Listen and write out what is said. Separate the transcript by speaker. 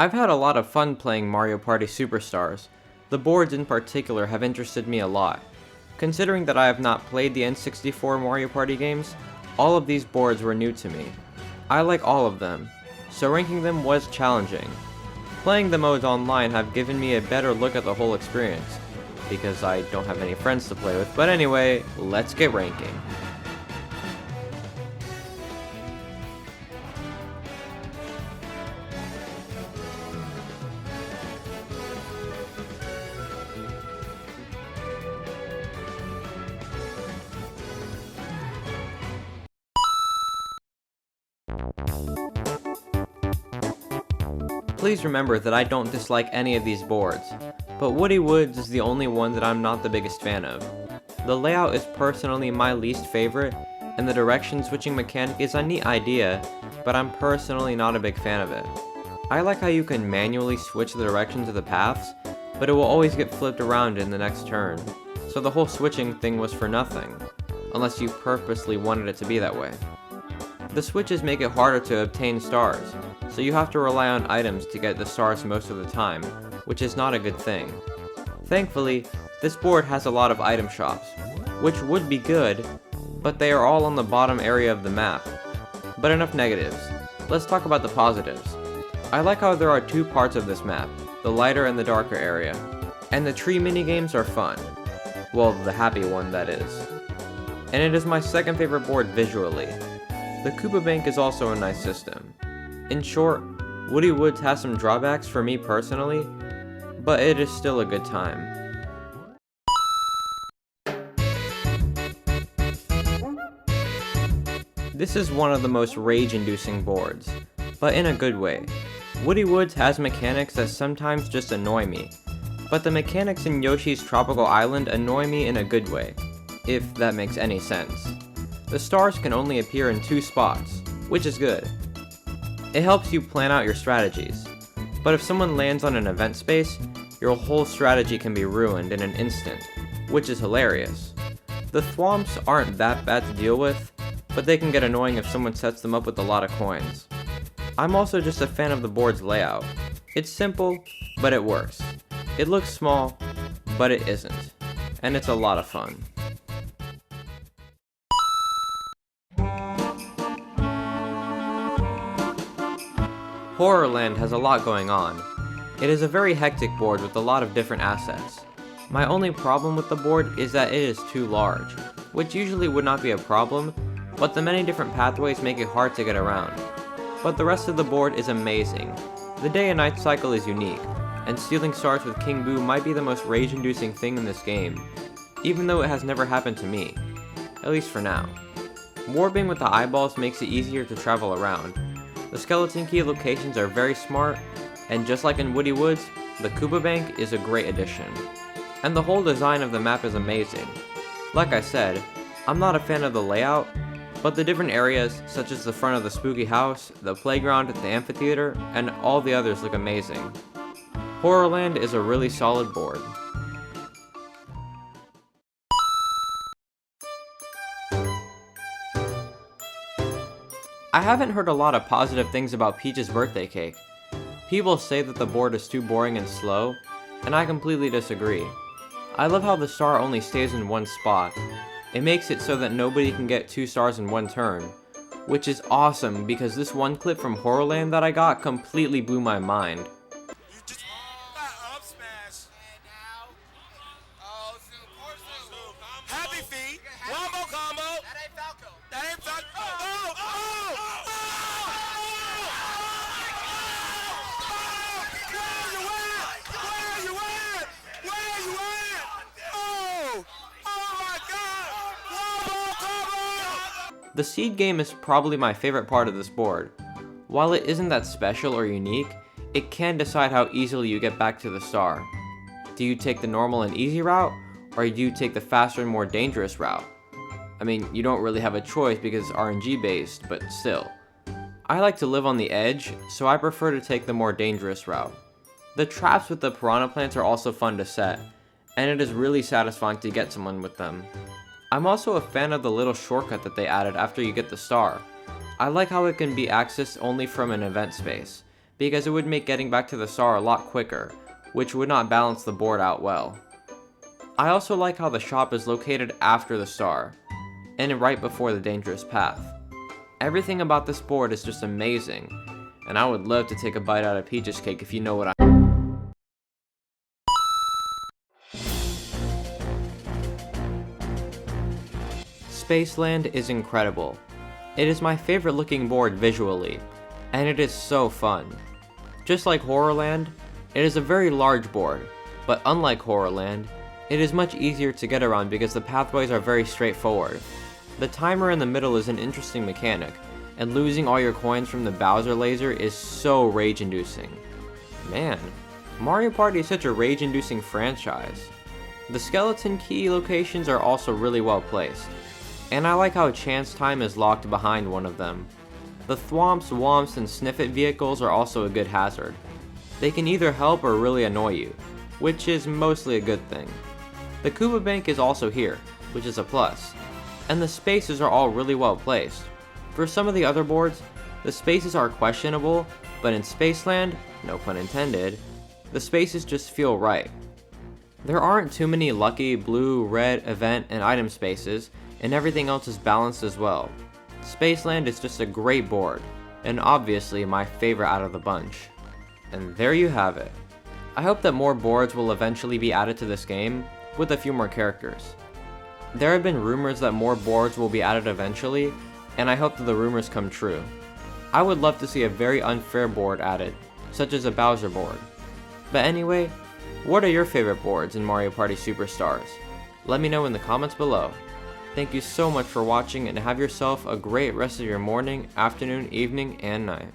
Speaker 1: I've had a lot of fun playing Mario Party Superstars. The boards in particular have interested me a lot. Considering that I have not played the N64 Mario Party games, all of these boards were new to me. I like all of them, so ranking them was challenging. Playing the modes online have given me a better look at the whole experience, because I don't have any friends to play with, but anyway, let's get ranking. Please remember that I don't dislike any of these boards, but Woody Woods is the only one that I'm not the biggest fan of. The layout is personally my least favorite, and the direction switching mechanic is a neat idea, but I'm personally not a big fan of it. I like how you can manually switch the directions of the paths, but it will always get flipped around in the next turn, so the whole switching thing was for nothing, unless you purposely wanted it to be that way. The switches make it harder to obtain stars, so you have to rely on items to get the stars most of the time, which is not a good thing. Thankfully, this board has a lot of item shops, which would be good, but they are all on the bottom area of the map. But enough negatives. Let's talk about the positives. I like how there are two parts of this map, the lighter and the darker area, and the tree minigames are fun. Well, the happy one, that is. And it is my second favorite board visually. The Koopa Bank is also a nice system. In short, Woody Woods has some drawbacks for me personally, but it is still a good time. This is one of the most rage-inducing boards, but in a good way. Woody Woods has mechanics that sometimes just annoy me, but the mechanics in Yoshi's Tropical Island annoy me in a good way, if that makes any sense. The stars can only appear in 2 spots, which is good. It helps you plan out your strategies, but if someone lands on an event space, your whole strategy can be ruined in an instant, which is hilarious. The thwomps aren't that bad to deal with, but they can get annoying if someone sets them up with a lot of coins. I'm also just a fan of the board's layout. It's simple, but it works. It looks small, but it isn't, and it's a lot of fun. Horrorland has a lot going on. It is a very hectic board with a lot of different assets. My only problem with the board is that it is too large, which usually would not be a problem, but the many different pathways make it hard to get around. But the rest of the board is amazing. The day and night cycle is unique, and stealing stars with King Boo might be the most rage-inducing thing in this game, even though it has never happened to me, at least for now. Warping with the eyeballs makes it easier to travel around. The skeleton key locations are very smart, and just like in Woody Woods, the Koopa Bank is a great addition. And the whole design of the map is amazing. Like I said, I'm not a fan of the layout, but the different areas, such as the front of the spooky house, the playground, the amphitheater, and all the others look amazing. Horrorland is a really solid board. I haven't heard a lot of positive things about Peach's birthday cake. People say that the board is too boring and slow, and I completely disagree. I love how the star only stays in one spot. It makes it so that nobody can get 2 stars in one turn, which is awesome because this one clip from Horrorland that I got completely blew my mind. The seed game is probably my favorite part of this board. While it isn't that special or unique, it can decide how easily you get back to the star. Do you take the normal and easy route, or do you take the faster and more dangerous route? I mean, you don't really have a choice because it's RNG based, but still. I like to live on the edge, so I prefer to take the more dangerous route. The traps with the piranha plants are also fun to set, and it is really satisfying to get someone with them. I'm also a fan of the little shortcut that they added after you get the star. I like how it can be accessed only from an event space, because it would make getting back to the star a lot quicker, which would not balance the board out well. I also like how the shop is located after the star, and right before the dangerous path. Everything about this board is just amazing, and I would love to take a bite out of Peach's cake if you know what I mean. Spaceland is incredible. It is my favorite looking board visually, and it is so fun. Just like Horrorland, it is a very large board, but unlike Horrorland, it is much easier to get around because the pathways are very straightforward. The timer in the middle is an interesting mechanic, and losing all your coins from the Bowser laser is so rage-inducing. Man, Mario Party is such a rage-inducing franchise. The skeleton key locations are also really well placed, and I like how chance time is locked behind one of them. The Thwomps, Womps, and Sniffit vehicles are also a good hazard. They can either help or really annoy you, which is mostly a good thing. The Koopa Bank is also here, which is a plus, and the spaces are all really well placed. For some of the other boards, the spaces are questionable, but in Spaceland, no pun intended, the spaces just feel right. There aren't too many lucky blue, red, event, and item spaces, and everything else is balanced as well. Spaceland is just a great board, and obviously my favorite out of the bunch. And there you have it. I hope that more boards will eventually be added to this game, with a few more characters. There have been rumors that more boards will be added eventually, and I hope that the rumors come true. I would love to see a very unfair board added, such as a Bowser board. But anyway, what are your favorite boards in Mario Party Superstars? Let me know in the comments below. Thank you so much for watching, and have yourself a great rest of your morning, afternoon, evening, and night.